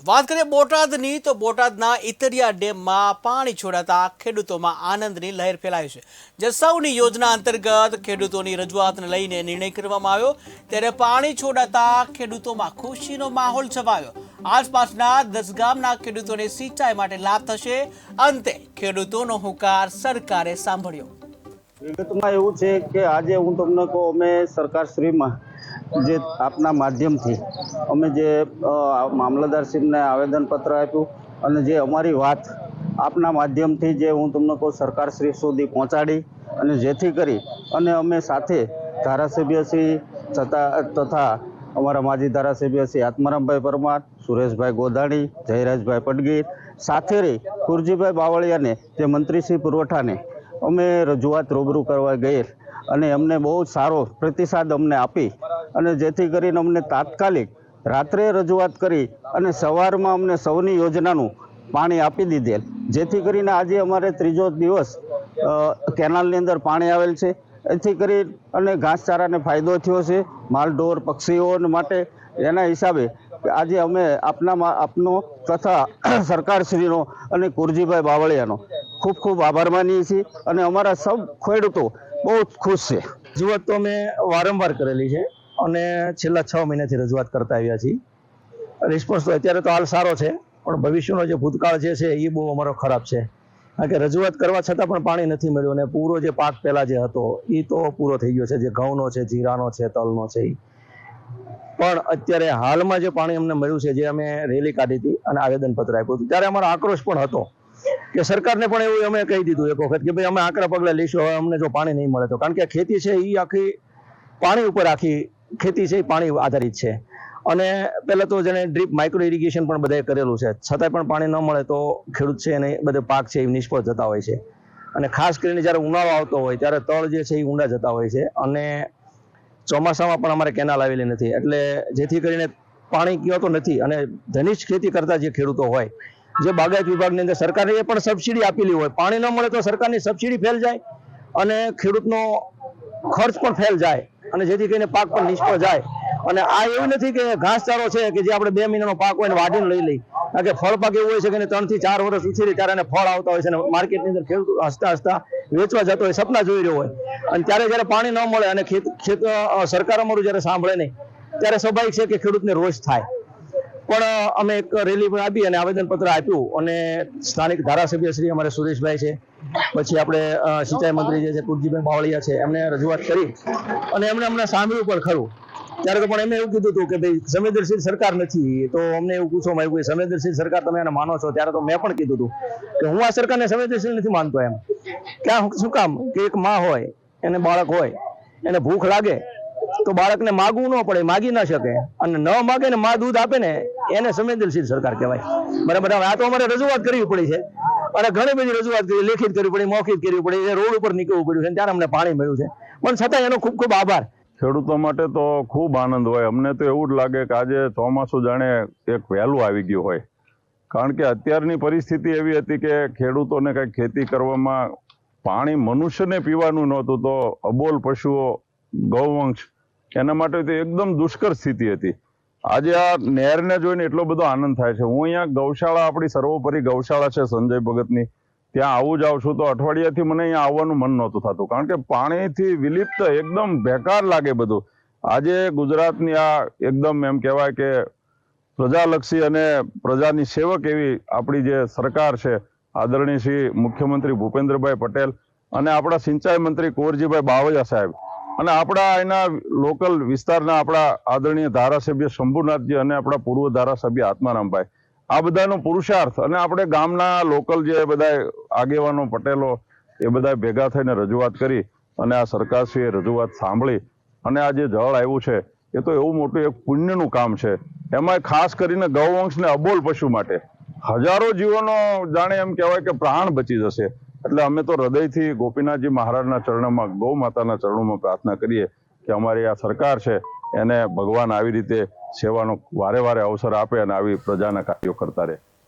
વાત કરીએ બોટાદની તો બોટાદના ઇતરિયા ડેમમાં પાણી છોડાતા ખેડૂતોમાં આનંદની લહેર ફેલાઈ છે। જસાઉની યોજના અંતર્ગત ખેડૂતોની રજૂઆતને લઈને નિર્ણય કરવામાં આવ્યો, ત્યારે પાણી છોડાતા ખેડૂતોમાં ખુશીનો માહોલ છવાયો। આસપાસના 10 ગામના ખેડૂતોને સિંચાઈ માટે લાભ થશે। અંતે ખેડૂતોનો હુંકાર સરકારે સાંભળ્યો। વિગતમાં એવું છે કે આજે હું તમને કહું, અમે સરકારશ્રીમાં જે આપના માધ્યમથી અમે જે મામલતદારશ્રીને આવેદનપત્ર આપ્યું અને જે અમારી વાત આપના માધ્યમથી જે હું તમને કહું સરકારશ્રી સુધી પહોંચાડી, અને જેથી કરી અને અમે સાથે ધારાસભ્યશ્રી તથા અમારા માજી ધારાસભ્ય શ્રી આત્મારામભાઈ પરમાર, સુરેશભાઈ ગોધાણી, જયરાજભાઈ પડગીર સાથે રહી કુરજીભાઈ બાવળિયાને જે મંત્રીશ્રી પુરવઠાને અમે રજૂઆત રૂબરૂ કરવા ગયેલ અને અમને બહુ સારો પ્રતિસાદ અમને આપી, અને જેથી કરીને અમને તાત્કાલિક રાત્રે રજૂઆત કરી અને સવારમાં અમને સૌની યોજનાનું પાણી આપી દીધેલ, જેથી કરીને આજે અમારે ત્રીજો દિવસ કેનાલની અંદર પાણી આવેલ છે। એથી કરી અને ઘાસચારાને ફાયદો થયો છે, માલઢોર પક્ષીઓ માટે। એના હિસાબે આજે અમે આપનો તથા સરકારશ્રીનો અને કુરજીભાઈ બાવળિયાનો ખૂબ ખૂબ આભાર માનીએ છીએ, અને અમારા સૌ ખેડૂતો બહુ ખુશ છે। રજૂઆત તો અમે વારંવાર કરેલી છે અને છેલ્લા 6 મહિનાથી રજૂઆત કરતા આવ્યા છીએ। રિસ્પોન્સ તો અત્યારે તો હાલ સારો છે, પણ ભવિષ્યનો જે ભૂતકાળ જે છે એ બહુ અમારો ખરાબ છે, કારણ કે રજૂઆત કરવા છતાં પણ પાણી નથી મળ્યું, અને પૂરો જે પાક પહેલાં જે હતો એ તો પૂરો થઈ ગયો છે, જે ઘઉંનો છે, જીરાનો છે, તલનો છે। પણ અત્યારે હાલમાં જે પાણી અમને મળ્યું છે, જે અમે રેલી કાઢી હતી અને આવેદનપત્ર આપ્યું હતું, ત્યારે અમારો આક્રોશ પણ હતો કે સરકારને પણ એવું અમે કહી દીધું એક વખત કે ભાઈ અમે આકરા પગલાં લઈશું, હવે અમને જો પાણી નહીં મળે તો, કારણ કે ખેતી છે એ આખી પાણી ઉપર આખી ખેતી છે એ પાણી આધારિત છે। અને પહેલાં તો જેને ડ્રીપ માઇક્રો ઇરિગેશન પણ બધાએ કરેલું છે, છતાંય પણ પાણી ન મળે તો ખેડૂત છે એને બધે પાક છે એ નિષ્ફળ જતા હોય છે, અને ખાસ કરીને જ્યારે ઉનાળો આવતો હોય ત્યારે તળ જે છે એ ઊંડા જતા હોય છે, અને ચોમાસામાં પણ અમારે કેનાલ આવેલી નથી, એટલે જેથી કરીને પાણી કહેતો નથી। અને ધનિષ્ઠ ખેતી કરતા જે ખેડૂતો હોય, જે બાગાયત વિભાગની અંદર સરકારે એ પણ સબસિડી આપેલી હોય, પાણી ન મળે તો સરકારની સબસિડી ફેલ જાય અને ખેડૂતનો ખર્ચ પણ ફેલ જાય, અને જેથી કરીને પાક પણ નિષ્ફળ જાય। અને આ એવું નથી કે ઘાસચારો છે કે જે આપણે 2 મહિનાનો પાક હોય ને વાઢીને લઈ લઈ, કારણ કે ફળ પાક એવું હોય છે કે 3 થી 4 વર્ષ ઉછેરી ત્યારે એને ફળ આવતા હોય છે, અને માર્કેટની અંદર ખેડૂત હસતા હસતા વેચવા જતો હોય, સપના જોઈ રહ્યો હોય, અને ત્યારે જ્યારે પાણી ન મળે અને સરકાર અમારું જ્યારે સાંભળે નહીં, ત્યારે સ્વાભાવિક છે કે ખેડૂતને રોષ થાય। પણ અમે એક રેલી પણ આપી અને આવેદનપત્ર આપ્યું, અને સ્થાનિક ધારાસભ્ય શ્રી અમારે સુરેશભાઈ છે, પછી આપણે સિંચાઈ મંત્રી જે છે કુરજીભાઈ બાવળિયા છે, એમને રજૂઆત કરી અને એમને અમને સાંભળ્યું પણ ખરું। ત્યારે તો પણ એમને એવું કીધું હતું કે ભાઈ સંવેદનશીલ સરકાર નથી, તો અમને એવું પૂછવામાં આવ્યું કે સંવેદનશીલ સરકાર તમે એને માનો છો? ત્યારે તો મેં પણ કીધું હતું કે હું આ સરકારને સંવેદનશીલ નથી માનતો। એમ ક્યાં શું કામ કે એક માં હોય, એને બાળક હોય, એને ભૂખ લાગે તો બાળકને માગવું ન પડે, માગી ના શકે, અને ન માગે ને માં દૂધ આપે ને એને સંવેદનશીલ સરકાર કહેવાય। બરાબર, આ તો અમારે રજૂઆત કરવી પડી છે, અને ઘણી બધી રજૂઆત કરી, લેખિત કરવી પડી, મૌખિક કરવી પડી, રોડ ઉપર નીકળવું પડ્યું છે, ત્યારે અમને પાણી મળ્યું છે, પણ છતાં એનો ખૂબ ખૂબ આભાર। ખેડૂતો માટે તો ખૂબ આનંદ હોય। અમને તો એવું જ લાગે કે આજે ચોમાસું જાણે એક વહેલું આવી ગયું હોય, કારણ કે અત્યારની પરિસ્થિતિ એવી હતી કે ખેડૂતોને કંઈક ખેતી કરવામાં પાણી મનુષ્યને પીવાનું નહોતું, તો અબોલ પશુઓ, ગૌવંશ, એના માટે તો એકદમ દુષ્કર સ્થિતિ હતી। આજે આ નહેરને જોઈને એટલો બધો આનંદ થાય છે। હું અહીંયા ગૌશાળા, આપણી સર્વોપરી ગૌશાળા છે સંજય ભગતની, ત્યાં આવું જાઉં છું તો અઠવાડિયાથી મને અહીંયા આવવાનું મન નહોતું થતું, કારણ કે પાણીથી વિલિપ્ત એકદમ બેકાર લાગે બધું। આજે ગુજરાતની આ એકદમ એમ કહેવાય કે પ્રજાલક્ષી અને પ્રજાની સેવક એવી આપણી જે સરકાર છે, આદરણીય શ્રી મુખ્યમંત્રી ભૂપેન્દ્રભાઈ પટેલ અને આપણા સિંચાઈ મંત્રી કુંવરજીભાઈ બાવળિયા સાહેબ, અને આપણા એના લોકલ વિસ્તારના આપણા આદરણીય ધારાસભ્ય શંભુનાથજી અને આપણા પૂર્વ ધારાસભ્ય આત્મારામભાઈ, આ બધાનો પુરુષાર્થ, અને આપણે ગામના લોકલ જે બધા આગેવાનો પટેલો એ બધા ભેગા થઈને રજૂઆત કરી, અને આ સરકારશ્રીએ રજૂઆત સાંભળી, અને આ જે જળ આવ્યું છે એ તો એવું મોટું એક પુણ્યનું કામ છે। એમાં ખાસ કરીને ગૌવંશને અબોલ પશુ માટે હજારો જીવોનો જાણે એમ કહેવાય કે પ્રાણ બચી જશે। એટલે અમે તો હૃદયથી ગોપીનાથજી મહારાજના ચરણોમાં, ગૌ માતાના ચરણોમાં પ્રાર્થના કરીએ કે અમારી આ સરકાર છે એને ભગવાન આવી રીતે સેવાનો વારે વારે અવસર આપે અને આવી પ્રજાના કાર્યો કરતા રહે।